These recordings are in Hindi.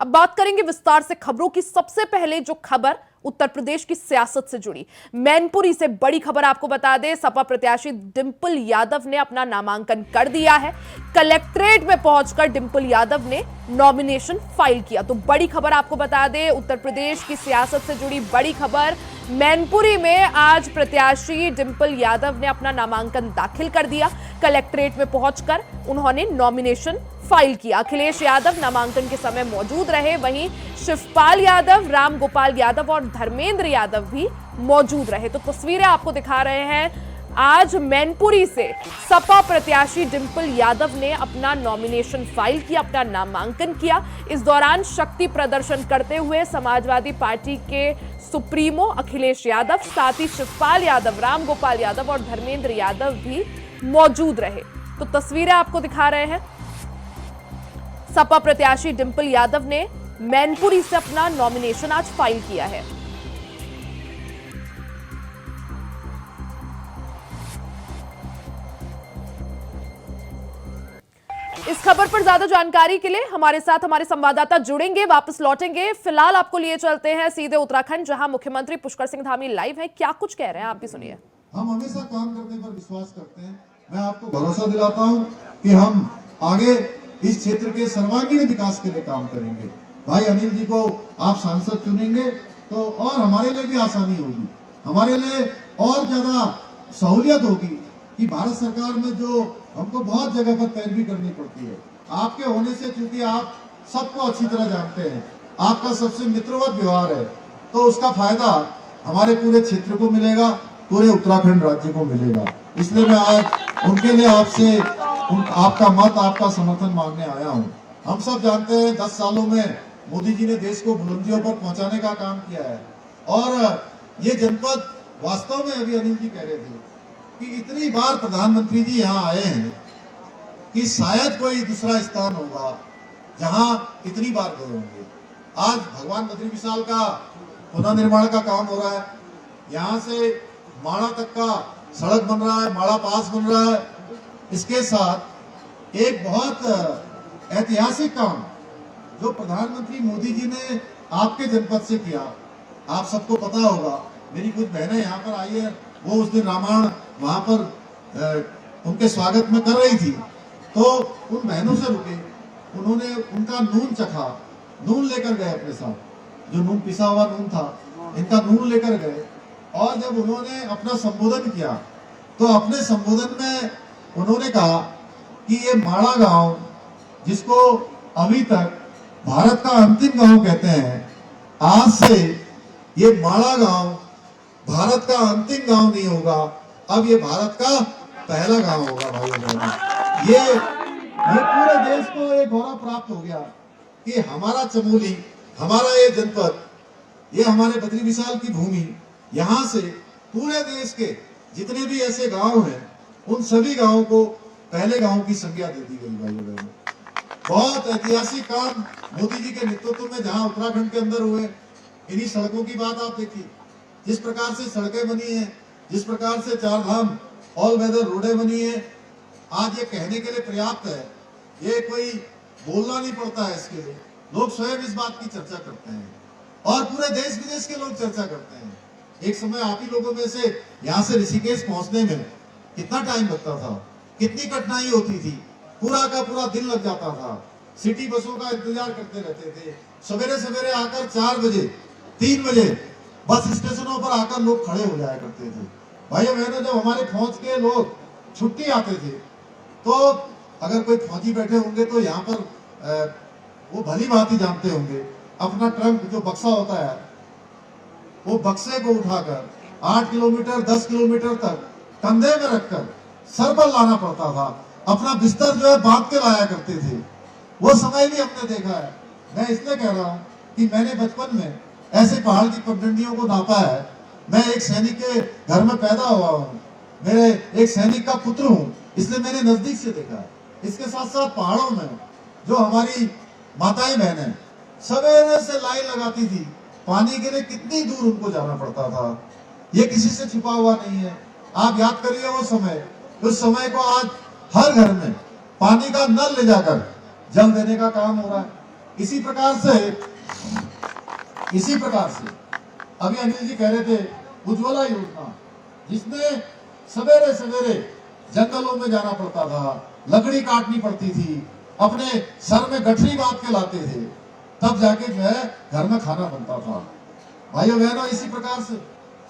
अब बात करेंगे विस्तार से खबरों की। सबसे पहले जो खबर उत्तर प्रदेश की सियासत से जुड़ी, मैनपुरी से बड़ी खबर आपको बता दें, सपा प्रत्याशी डिंपल यादव ने अपना नामांकन कर दिया है। कलेक्ट्रेट में पहुंचकर डिंपल यादव ने नॉमिनेशन फाइल किया। तो बड़ी खबर आपको बता दें, उत्तर प्रदेश की सियासत से जुड़ी बड़ी खबर, मैनपुरी में आज प्रत्याशी डिंपल यादव ने अपना नामांकन दाखिल कर दिया। कलेक्ट्रेट में पहुंचकर उन्होंने नॉमिनेशन फाइल किया। अखिलेश यादव नामांकन के समय मौजूद रहे, वहीं शिवपाल यादव, राम गोपाल यादव और धर्मेंद्र यादव भी मौजूद रहे। तो तस्वीरें आपको दिखा रहे हैं। आज मैनपुरी से सपा प्रत्याशी डिंपल यादव ने अपना नॉमिनेशन फाइल किया, अपना नामांकन किया। इस दौरान शक्ति प्रदर्शन करते हुए समाजवादी पार्टी के सुप्रीमो अखिलेश यादव, साथ ही शिवपाल यादव, राम गोपाल यादव और धर्मेंद्र यादव भी मौजूद रहे। तो तस्वीरें आपको दिखा रहे हैं। सपा प्रत्याशी डिंपल यादव ने मैनपुरी से अपना नॉमिनेशन आज फाइल किया है। इस खबर पर ज्यादा जानकारी के लिए हमारे साथ हमारे संवाददाता जुड़ेंगे, वापस लौटेंगे। फिलहाल आपको लिए चलते हैं सीधे उत्तराखंड, जहां मुख्यमंत्री पुष्कर सिंह धामी लाइव है। क्या कुछ कह रहे हैं, आप भी सुनिए। हम हमेशा काम करने पर विश्वास करते हैं। मैं आपको भरोसा दिलाता हूं कि हम आगे इस क्षेत्र के सर्वांगीण विकास के लिए काम करेंगे। भाई अनिल जी को आप सांसद चुनेंगे तो और हमारे लिए भी आसानी होगी, हमारे लिए और ज्यादा सहूलियत होगी कि भारत सरकार में जो हमको बहुत जगह पर पैरवी करनी पड़ती है, आपके होने से, क्योंकि आप सबको अच्छी तरह जानते हैं, आपका सबसे मित्रवत व्यवहार है, तो उसका फायदा हमारे पूरे क्षेत्र को मिलेगा, पूरे उत्तराखंड राज्य को मिलेगा। इसलिए मैं आज उनके लिए आपसे आपका मत, आपका समर्थन मांगने आया हूं। हम सब जानते हैं 10 सालों में मोदी जी ने देश को बुलंदियों पर पहुंचाने का काम किया है। और ये जनपद वास्तव में, अभी अनिल जी कह रहे थे कि इतनी बार प्रधानमंत्री जी यहाँ आए हैं कि शायद कोई दूसरा स्थान होगा जहां इतनी बार गए होंगे। आज भगवान बद्री विशाल का पुनर्निर्माण का काम हो रहा है, यहाँ से माणा तक का सड़क बन रहा है, माणा पास बन रहा है। इसके साथ एक बहुत ऐतिहासिक काम जो प्रधानमंत्री मोदी जी ने आपके जनपद से किया, आप सबको पता होगा। मेरी कुछ बहनें यहाँ पर आई है, वो उस दिन रामायण वहां पर उनके स्वागत में कर रही थी, तो उन बहनों से रुके, उन्होंने उनका नून चखा, नून लेकर गए अपने साथ, जो नून पिसा हुआ नून था, इनका नून लेकर गए। और जब उन्होंने अपना संबोधन किया तो अपने संबोधन में उन्होंने कहा कि ये माणा गांव, जिसको अभी तक भारत का अंतिम गांव कहते हैं, आज से ये माणा गांव भारत का अंतिम गांव नहीं होगा, अब ये भारत का पहला गांव होगा। भाइयों बहनों, ये पूरे देश को एक गौरव प्राप्त हो गया कि हमारा चमोली, हमारा ये जनपद, ये हमारे बद्री विशाल की भूमि, यहाँ से पूरे देश के जितने भी ऐसे गांव हैं, उन सभी गांवों को पहले गांव की संज्ञा दे दी गई। भाइयों बहनों, बहुत ऐतिहासिक काम मोदी जी के नेतृत्व में जहां उत्तराखंड के अंदर हुए। इन्हीं सड़कों की बात आप देखिए, जिस प्रकार से सड़कें बनी है, जिस प्रकार से 4 धाम ऑल वेदर रोडें बनी है, आज ये कहने के लिए पर्याप्त है, ये कोई बोलना नहीं पड़ता है। इसके लिए लोग स्वयं इस बात की चर्चा करते हैं और पूरे देश विदेश के लोग चर्चा करते हैं। एक समय आप ही लोगों में से यहाँ से ऋषिकेश पहुंचने में कितना टाइम लगता था, कितनी कठिनाई होती थी, पूरा का पूरा दिन लग जाता था, सिटी बसों का इंतजार करते रहते थे। सवेरे सवेरे आकर 4 बजे 3 बजे बस स्टेशनों पर आकर लोग खड़े हो जाया करते थे। भाइयों बहनों, जब हमारे फौज के लोग छुट्टी आते थे तो अगर कोई फौजी बैठे होंगे तो यहाँ पर वो भली भांति जानते होंगे, अपना ट्रंक जो बक्सा होता है, वो बक्से को उठाकर 8 किलोमीटर 10 किलोमीटर तक कंधे में रखकर सर पर लाना पड़ता था। अपना बिस्तर जो है बांध के लाया करते थे। वो समय भी हमने देखा है। मैं इसलिए कह रहा हूँ कि मैंने बचपन में ऐसे पहाड़ की पगडंडियों को नापा है। मैं एक सैनिक के घर में पैदा हुआ हूँ, मेरे एक सैनिक का पुत्र हूँ, इसलिए मैंने नजदीक से देखा है। इसके साथ साथ पहाड़ों में जो हमारी माताएं बहनें सवेरे से लाइन लगाती थी, पानी के लिए कितनी दूर उनको जाना पड़ता था, ये किसी से छिपा हुआ नहीं है। आप याद करिए वो समय, उस समय को आज हर घर में पानी का नल ले जाकर जल देने का काम हो रहा है। इसी प्रकार से अभी अनिल जी कह रहे थे उज्ज्वला योजना, जिसमें सवेरे सवेरे जंगलों में जाना पड़ता था, लकड़ी काटनी पड़ती थी, अपने सर में गठरी बांध के लाते थे, तब जाके जो है घर में खाना बनता था। भाइयों बहनों, इसी प्रकार से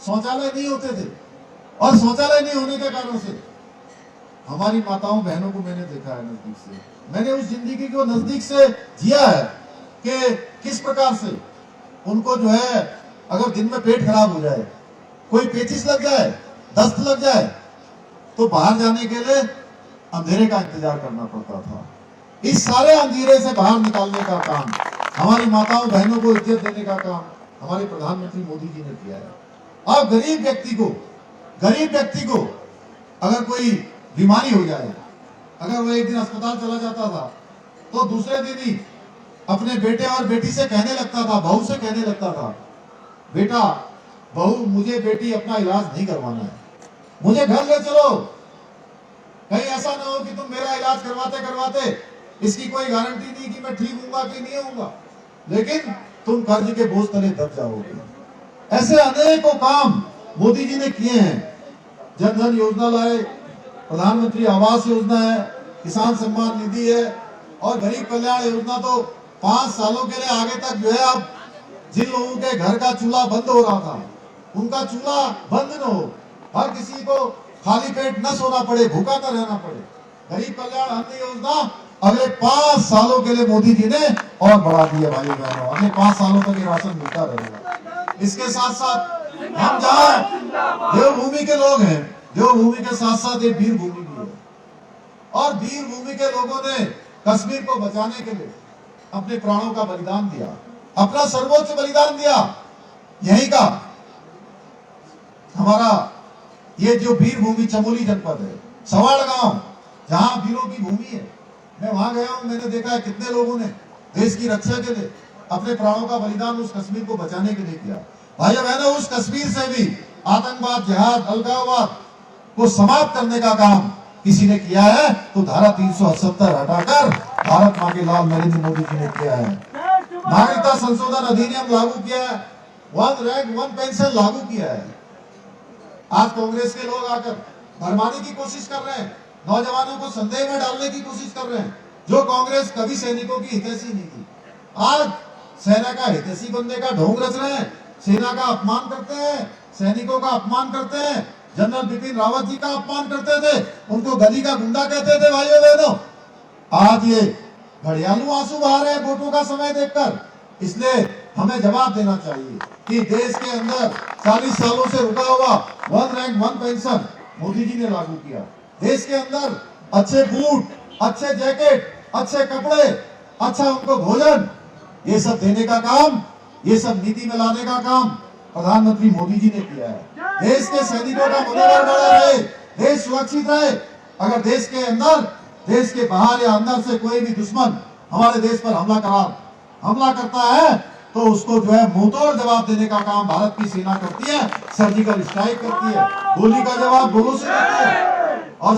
शौचालय नहीं होते थे, और शौचालय नहीं होने के कारण से हमारी माताओं बहनों को मैंने देखा है नजदीक से, मैंने उस जिंदगी को नजदीक से जिया है कि किस प्रकार से उनको जो है अगर दिन में पेट खराब हो जाए, कोई पेचिश लग जाए, दस्त लग जाए, तो बाहर जाने के लिए अंधेरे का इंतजार करना पड़ता था। इस सारे अंधेरे से बाहर निकालने का काम, हमारी माताओं बहनों को इज्जत देने का काम हमारे प्रधानमंत्री मोदी जी ने किया है। अब गरीब व्यक्ति को अगर कोई बीमारी हो जाए, अगर वो एक दिन अस्पताल चला जाता था, तो दूसरे दिन ही अपने बेटे और बेटी से कहने लगता था, बहू से कहने लगता था, बेटा बहू मुझे बेटी अपना इलाज नहीं करवाना है, मुझे घर ले चलो, कहीं ऐसा ना हो कि तुम मेरा इलाज करवाते करवाते इसकी कोई गारंटी नहीं कि मैं ठीक हूंगा कि नहीं होऊंगा, लेकिन तुम कर्ज के बोझ तले दब जाओगे। ऐसे अनेकों काम मोदी जी ने किए हैं। जन धन योजना लाए, प्रधानमंत्री आवास योजना है, किसान सम्मान निधि है, और गरीब कल्याण योजना तो 5 सालों के लिए आगे तक जो है, अब जिन लोगों के घर का चूल्हा बंद हो रहा था, उनका चूल्हा बंद न हो, हर किसी को खाली पेट न सोना पड़े, भूखा न रहना पड़े। गरीब कल्याण अन्न योजना अगले 5 सालों के लिए मोदी जी ने और बढ़ा दिया। भाई बहनों, अगले 5 सालों तक ये राशन मिलता रहेगा। इसके साथ साथ हम जहाँ देवभूमि के लोग हैं, देवभूमि के साथ साथ ये वीर भूमि भी है, और वीर भूमि के लोगों ने कश्मीर को बचाने के लिए अपने प्राणों का बलिदान दिया, अपना सर्वोच्च बलिदान दिया। यही का हमारा ये जो वीर भूमि चमोली जनपद है, सवाड़ गांव, जहां वीरों की भूमि है, मैं वहां गया हूं, मैंने देखा है कितने लोगों ने देश की रक्षा के लिए अपने प्राणों का बलिदान उस कश्मीर को बचाने के लिए किया। भाइयों बहनों, उस कश्मीर से भी आतंकवाद, जिहाद, अलगाववाद को समाप्त करने का काम किसी ने किया है, तो धारा 378 हटाकर भारत मां के लाल नरेंद्र मोदी जी ने किया है। नागरिकता संशोधन अधिनियम लागू किया है, वन रैंक वन पेंशन लागू किया है। आज कांग्रेस के लोग आकर भरमाने की कोशिश कर रहे हैं, नौजवानों को संदेह में डालने की कोशिश कर रहे हैं। जो कांग्रेस कभी सैनिकों की हितैषी नहीं थी, आज सेना का हितैषी बनने का ढोंग रच रहे हैं, सेना का अपमान करते हैं, सैनिकों का अपमान करते हैं। जनरल बिपिन रावत जी का अपमान करते थे, उनको गली का गुंडा कहते थे। भाइयों बहनों, आज ये घड़ियालू आंसू बहा रहे हैं वोटों का समय देखकर। इसलिए हमें जवाब देना चाहिए कि देश के अंदर 40 सालों से रुका हुआ one rank one pension Modi ji ने लागू किया। देश के अंदर अच्छे बूट, अच्छे जैकेट, अच्छे कपड़े, अच्छा उनको भोजन, ये सब देने का काम, ये सब नीति में लाने का काम प्रधानमंत्री मोदी जी ने किया है। देश के सैनिकों का मनोबल बढ़ा रहे, देश सुरक्षित रहे। अगर देश के अंदर, देश के बाहर या अंदर से कोई भी दुश्मन हमारे देश पर हमला करता है, तो उसको जो है मुंहतोड़ जवाब देने का काम भारत की सेना करती है, सर्जिकल स्ट्राइक करती है, गोली का जवाब गोलों से देती है। और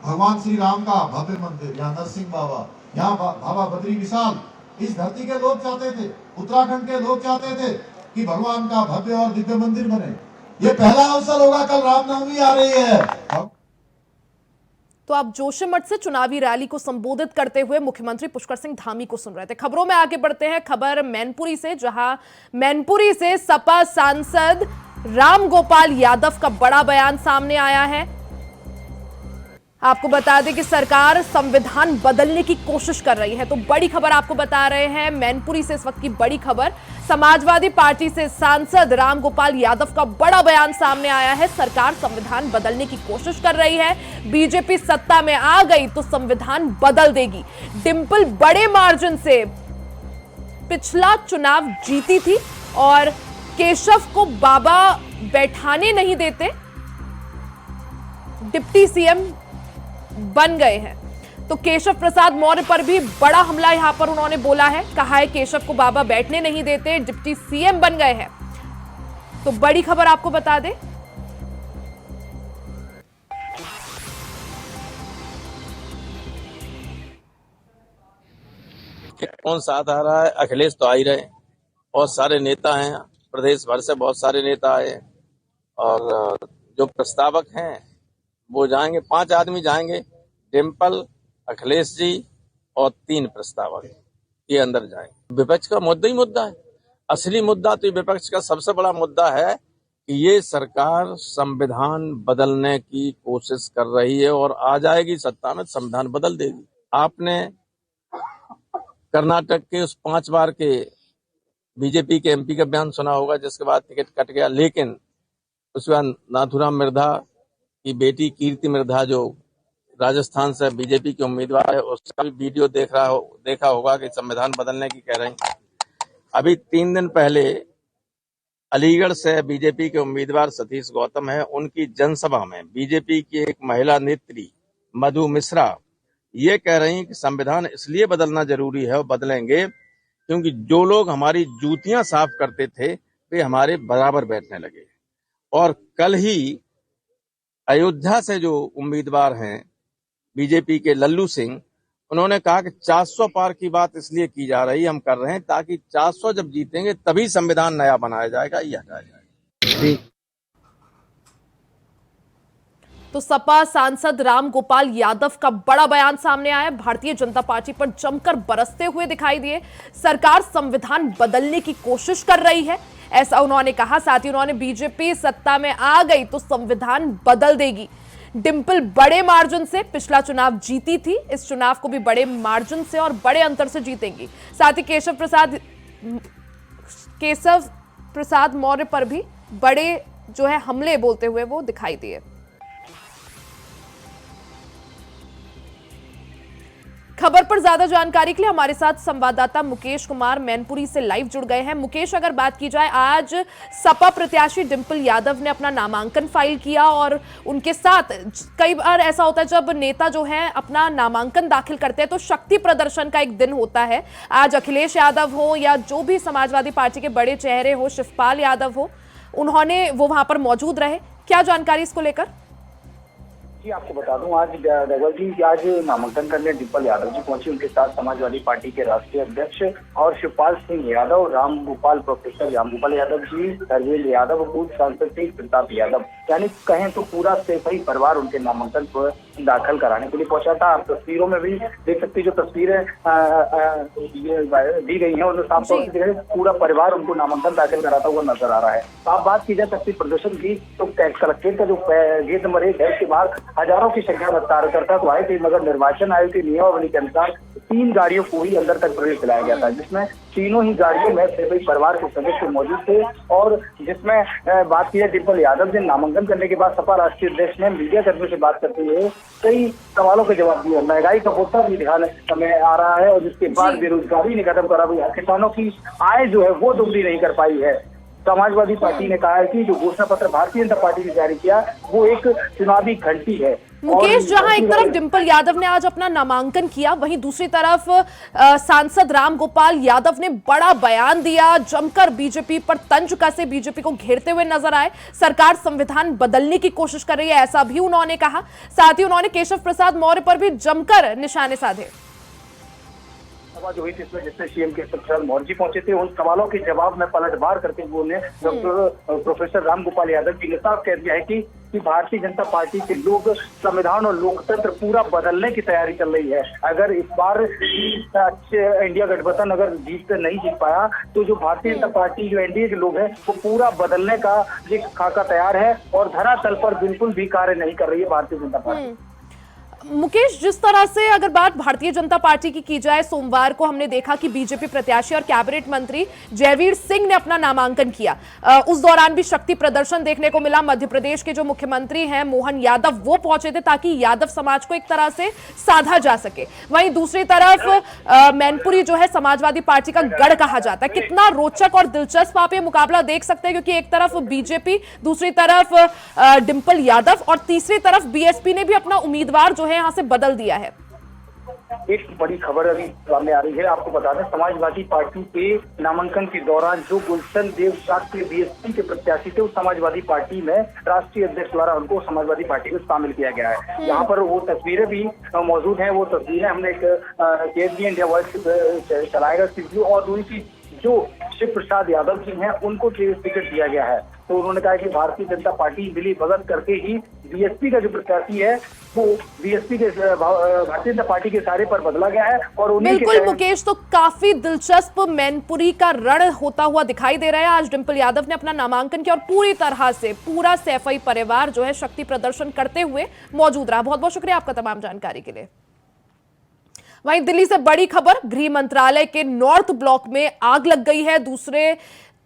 भगवान श्री राम का भव्य मंदिर, यहाँ नरसिंह बाबा, यहाँ बाबा बद्री विशाल, इस धरती के लोग चाहते थे, उत्तराखंड के लोग चाहते थे कि भगवान का भव्य और दिव्य मंदिर बने। ये पहला अवसर होगा, कल रामनवमी आ रही है। तो आप जोशीमठ से चुनावी रैली को संबोधित करते हुए मुख्यमंत्री पुष्कर सिंह धामी को सुन रहे थे। खबरों में आगे बढ़ते हैं। खबर मैनपुरी से, जहां मैनपुरी से सपा सांसद रामगोपाल यादव का बड़ा बयान सामने आया है। आपको बता दें कि सरकार संविधान बदलने की कोशिश कर रही है। तो बड़ी खबर आपको बता रहे हैं मैनपुरी से, इस वक्त की बड़ी खबर। समाजवादी पार्टी से सांसद रामगोपाल यादव का बड़ा बयान सामने आया है। सरकार संविधान बदलने की कोशिश कर रही है। बीजेपी सत्ता में आ गई तो संविधान बदल देगी। डिंपल बड़े मार्जिन से पिछला चुनाव जीती थी और केशव को बाबा बैठाने नहीं देते, डिप्टी सीएम बन गए हैं। तो केशव प्रसाद मौर्य पर भी बड़ा हमला यहां पर उन्होंने बोला है, कहा है केशव को बाबा बैठने नहीं देते, डिप्टी सीएम बन गए हैं। तो बड़ी खबर आपको बता दें, कौन साथ आ रहा है? अखिलेश तो आ ही रहे, बहुत सारे नेता हैं, प्रदेश भर से बहुत सारे नेता आए हैं और जो प्रस्तावक हैं वो जाएंगे, 5 आदमी जाएंगे, डिम्पल, अखिलेश जी और 3 प्रस्तावक ये अंदर जाएंगे। विपक्ष का मुद्दा ही मुद्दा है, असली मुद्दा तो विपक्ष का सबसे बड़ा मुद्दा है कि ये सरकार संविधान बदलने की कोशिश कर रही है और आ जाएगी सत्ता में संविधान बदल देगी। आपने कर्नाटक के उस 5 बार के बीजेपी के एमपी का बयान सुना होगा जिसके बाद टिकट कट गया, लेकिन उसके बाद नाथुराम मिर्धा की बेटी कीर्ति मिर्धा जो राजस्थान से बीजेपी के उम्मीदवार है उसका भी वीडियो देखा होगा कि संविधान बदलने की कह रहे हैं। अभी 3 दिन पहले अलीगढ़ से बीजेपी के उम्मीदवार सतीश गौतम है, उनकी जनसभा में बीजेपी की एक महिला नेत्री मधु मिश्रा ये कह रही हैं कि संविधान इसलिए बदलना जरूरी है और बदलेंगे क्योंकि जो लोग हमारी जूतियां साफ करते थे वे हमारे बराबर बैठने लगे। और कल ही अयोध्या से जो उम्मीदवार हैं बीजेपी के लल्लू सिंह, उन्होंने कहा कि 400 पार की बात इसलिए की जा रही है, हम कर रहे हैं ताकि 400 जब जीतेंगे तभी संविधान नया बनाया जाएगा, ये हटाया जाएगा। तो सपा सांसद रामगोपाल यादव का बड़ा बयान सामने आया, भारतीय जनता पार्टी पर जमकर बरसते हुए दिखाई दिए। सरकार संविधान बदलने की कोशिश कर रही है, ऐसा उन्होंने कहा। साथ ही उन्होंने बीजेपी सत्ता में आ गई तो संविधान बदल देगी। डिंपल बड़े मार्जिन से पिछला चुनाव जीती थी, इस चुनाव को भी बड़े मार्जिन से और बड़े अंतर से जीतेंगी। साथ ही केशव प्रसाद मौर्य पर भी बड़े जो है हमले बोलते हुए वो दिखाई दिए। खबर पर ज्यादा जानकारी के लिए हमारे साथ संवाददाता मुकेश कुमार मैनपुरी से लाइव जुड़ गए हैं। मुकेश, अगर बात की जाए, आज सपा प्रत्याशी डिंपल यादव ने अपना नामांकन फाइल किया और उनके साथ कई बार ऐसा होता है जब नेता जो है अपना नामांकन दाखिल करते हैं तो शक्ति प्रदर्शन का एक दिन होता है। आज अखिलेश यादव हो या जो भी समाजवादी पार्टी के बड़े चेहरे हो, शिवपाल यादव हो, वो वहां पर मौजूद रहे। क्या जानकारी इसको लेकर? जी, आपको बता दूं आज रघुवर जी आज नामांकन करने डिंपल यादव जी पहुंची। उनके साथ समाजवादी पार्टी के राष्ट्रीय अध्यक्ष और शिवपाल सिंह यादव, प्रोफेसर रामगोपाल यादव जी, सरवेल यादव, पूर्व सांसद तेज प्रताप यादव, यानी कहें तो पूरा सेफई परिवार उनके नामांकन पर दाखिल कराने के लिए पहुंचा था। आप तस्वीरों में भी देख सकते, जो तस्वीरें दी गई है उनमें साफ तौर से पूरा परिवार उनको नामांकन दाखिल कराता हुआ नजर आ रहा है। तो आप बात की जाए शक्ति प्रदर्शन की तो कलेक्ट्रेट का जो गेट नंबर 1 है, इसके बाहर हजारों की संख्या में कार्यकर्ता तो आए थे, मगर निर्वाचन आयोग की नियमावली के अनुसार 3 गाड़ियों को ही अंदर तक प्रवेश दिलाया गया था, जिसमें तीनों ही गाड़ियों में सभी परिवार के सदस्य मौजूद थे। और जिसमें बात की जाए डिंपल यादव ने नामांकन करने के बाद सपा राष्ट्रीय अध्यक्ष ने मीडिया कर्मियों से बात करते हुए कई सवालों के जवाब दिए। महंगाई का मुद्दा भी ध्यान में आ रहा है और जिसके बाद बेरोजगारी ने खत्म करा हुआ, किसानों की आय जो है वो दोगुनी नहीं कर पाई है। समाजवादी पार्टी ने कहा है कि जो घोषणा पत्र भारतीय जनता पार्टी ने जारी किया वो एक चुनावी घंटी है। मुकेश, जहां एक तरफ डिंपल यादव ने आज अपना नामांकन किया, वहीं दूसरी तरफ सांसद रामगोपाल यादव ने बड़ा बयान दिया, जमकर बीजेपी पर तंज कसे, बीजेपी को घेरते हुए नजर आए। सरकार संविधान बदलने की कोशिश कर रही है, ऐसा भी उन्होंने कहा। साथ ही उन्होंने केशव प्रसाद मौर्य पर भी जमकर निशाने साधे। सभा जो हुई थी इसमें जिसमें सीएम केशव प्रसाद मौर्य जी पहुंचे थे, उन सवालों के जवाब में पलटवार करते हुए उन्होंने प्रोफेसर रामगोपाल यादव जी ने साफ कह दिया है कि भारतीय जनता पार्टी के लोग संविधान और लोकतंत्र पूरा बदलने की तैयारी चल रही है। अगर इस बार इंडिया गठबंधन अगर नहीं जीत पाया तो जो भारतीय जनता पार्टी जो एनडीए के लोग हैं वो पूरा बदलने का ये खाका तैयार है और धरातल पर बिल्कुल भी कार्य नहीं कर रही है भारतीय जनता पार्टी। मुकेश, जिस तरह से अगर बात भारतीय जनता पार्टी की जाए, सोमवार को हमने देखा कि बीजेपी प्रत्याशी और कैबिनेट मंत्री जयवीर सिंह ने अपना नामांकन किया। उस दौरान भी शक्ति प्रदर्शन देखने को मिला। मध्य प्रदेश के जो मुख्यमंत्री हैं मोहन यादव, वो पहुंचे थे ताकि यादव समाज को एक तरह से साधा जा सके। वहीं दूसरी तरफ मैनपुरी जो है समाजवादी पार्टी का गढ़ कहा जाता है। कितना रोचक और दिलचस्प आप ये मुकाबला देख सकते हैं, क्योंकि एक तरफ बीजेपी, दूसरी तरफ डिंपल यादव और तीसरी तरफ बीएसपी ने भी अपना उम्मीदवार जो है यहां से बदल दिया है। एक बड़ी खबर अभी सामने आ रही है। आपको बता दें, समाजवादी पार्टी के नामांकन के दौरान जो गुलशन देव शाक्य बीएसपी के प्रत्याशी थे, उस समाजवादी पार्टी में राष्ट्रीय अध्यक्ष द्वारा उनको समाजवादी पार्टी में शामिल किया गया है। यहाँ पर वो तस्वीरें भी मौजूद हैं। वो तस्वीरें हमने एक केएसडी इंडिया वॉइस चलाएगा सीपीयू, और दूसरी जो शिव प्रसाद यादव जी हैं उनको टिकट दिया गया है। तो उन्होंने कहा कि भारतीय जनता पार्टी मिली भगत करके ही बीएसपी का जो प्रत्याशी है वो बीएसपी के भारतीय जनता पार्टी के सारे पर बदला गया है। और बिल्कुल मुकेश, तो काफी दिलचस्प मैनपुरी का रण होता हुआ दिखाई दे रहा है। आज डिंपल यादव ने अपना नामांकन किया और पूरी तरह से पूरा सैफई परिवार जो है शक्ति प्रदर्शन करते हुए मौजूद रहा। बहुत बहुत शुक्रिया आपका तमाम जानकारी के लिए। वहीं दिल्ली से बड़ी खबर, गृह मंत्रालय के नॉर्थ ब्लॉक में आग लग गई है, दूसरे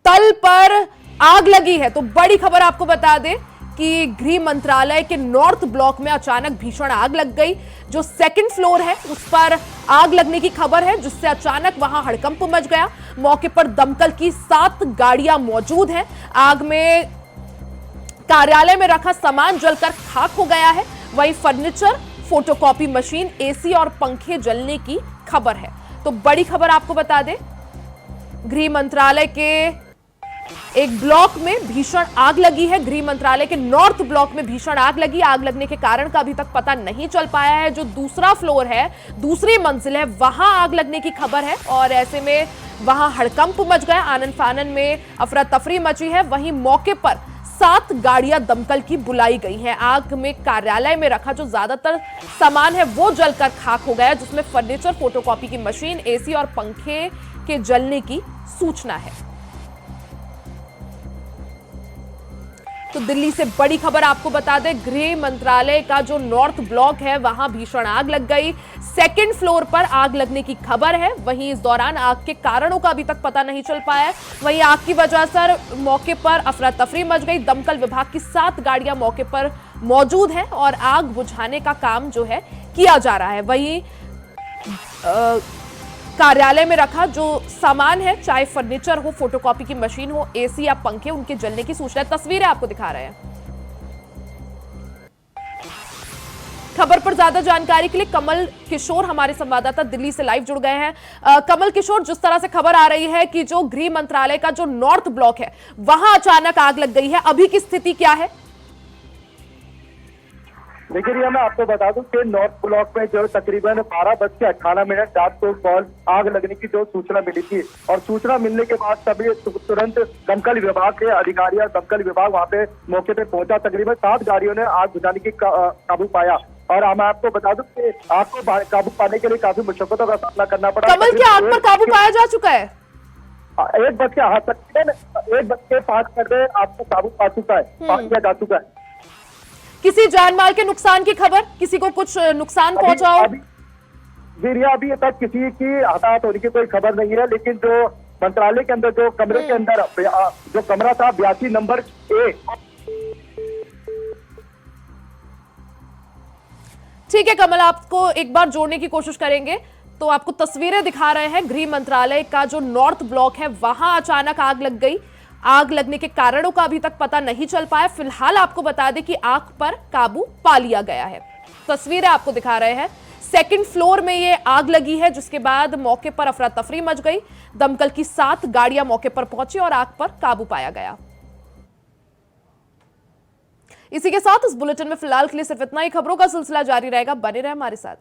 तल पर आग लगी है। तो बड़ी खबर आपको बता दें कि गृह मंत्रालय के नॉर्थ ब्लॉक में अचानक भीषण आग लग गई। जो सेकंड फ्लोर है उस पर आग लगने की खबर है, जिससे अचानक वहां हड़कंप मच गया। मौके पर दमकल की 7 गाड़ियां मौजूद हैं। आग में कार्यालय में रखा सामान जलकर खाक हो गया है। वहीं फर्नीचर, फोटोकॉपी मशीन, एसी और पंखे जलने की खबर है। तो बड़ी खबर आपको बता दें, गृह मंत्रालय के एक ब्लॉक में भीषण आग लगी है। गृह मंत्रालय के नॉर्थ ब्लॉक में भीषण आग लगी। आग लगने के कारण का अभी तक पता नहीं चल पाया है। जो दूसरा फ्लोर है, दूसरी मंजिल है, वहां आग लगने की खबर है और ऐसे में वहां हड़कंप मच गया। आनन फानन में अफरा तफरी मची है। वहीं मौके पर 7 गाड़ियां दमकल की बुलाई गई हैं। आग में कार्यालय में रखा जो ज्यादातर सामान है वो जलकर खाक हो गया, जिसमें फर्नीचर, फोटोकॉपी की मशीन, एसी और पंखे के जलने की सूचना है। तो दिल्ली से बड़ी खबर आपको बता दें, गृह मंत्रालय का जो नॉर्थ ब्लॉक है वहां भीषण आग लग गई। सेकंड फ्लोर पर आग लगने की खबर है। वहीं इस दौरान आग के कारणों का अभी तक पता नहीं चल पाया है। वहीं आग की वजह से मौके पर अफरा तफरी मच गई। दमकल विभाग की 7 गाड़ियां मौके पर मौजूद हैं और आग बुझाने का काम जो है किया जा रहा है। वहीं कार्यालय में रखा जो सामान है, चाहे फर्नीचर हो, फोटोकॉपी की मशीन हो, एसी या पंखे, उनके जलने की सूचना। तस्वीरें आपको दिखा रहे हैं। खबर पर ज्यादा जानकारी के लिए कमल किशोर हमारे संवाददाता दिल्ली से लाइव जुड़ गए हैं। कमल किशोर, जिस तरह से खबर आ रही है कि जो गृह मंत्रालय का जो नॉर्थ ब्लॉक है वहां अचानक आग लग गई है, अभी की स्थिति क्या है? देखिए रिया, मैं आपको बता दूं कि नॉर्थ ब्लॉक में जो तकरीबन 12:58 रात को कॉल आग लगने की जो सूचना मिली थी, और सूचना मिलने के बाद सभी तुरंत दमकल विभाग के अधिकारी और दमकल विभाग वहां पे मौके पे पहुंचा। तकरीबन 7 गाड़ियों ने आग बुझाने की काबू पाया। और मैं आपको बता दूं कि आग को काबू पाने के लिए काफी मुश्किलों का सामना करना पड़ा। कमल, क्या आग पर काबू पाया जा चुका है? 1:05 आपको काबू पा चुका है, पा लिया जा चुका है। किसी जान माल के नुकसान की खबर, किसी को कुछ नुकसान पहुंचा हो? अभी तक किसी की हताहत होने की कोई खबर नहीं है, लेकिन जो मंत्रालय के अंदर जो कमरे के अंदर जो कमरा था 82 नंबर ए। ठीक है कमल, आपको एक बार जोड़ने की कोशिश करेंगे। तो आपको तस्वीरें दिखा रहे हैं, गृह मंत्रालय का जो नॉर्थ ब्लॉक है वहां अचानक आग लग गई। आग लगने के कारणों का अभी तक पता नहीं चल पाया। फिलहाल आपको बता दें कि आग पर काबू पा लिया गया है। तस्वीरें आपको दिखा रहे हैं, सेकंड फ्लोर में ये आग लगी है, जिसके बाद मौके पर अफरा तफरी मच गई। दमकल की 7 गाड़ियां मौके पर पहुंची और आग पर काबू पाया गया। इसी के साथ इस बुलेटिन में फिलहाल के लिए सिर्फ इतना ही। खबरों का सिलसिला जारी रहेगा, बने रहे हमारे साथ।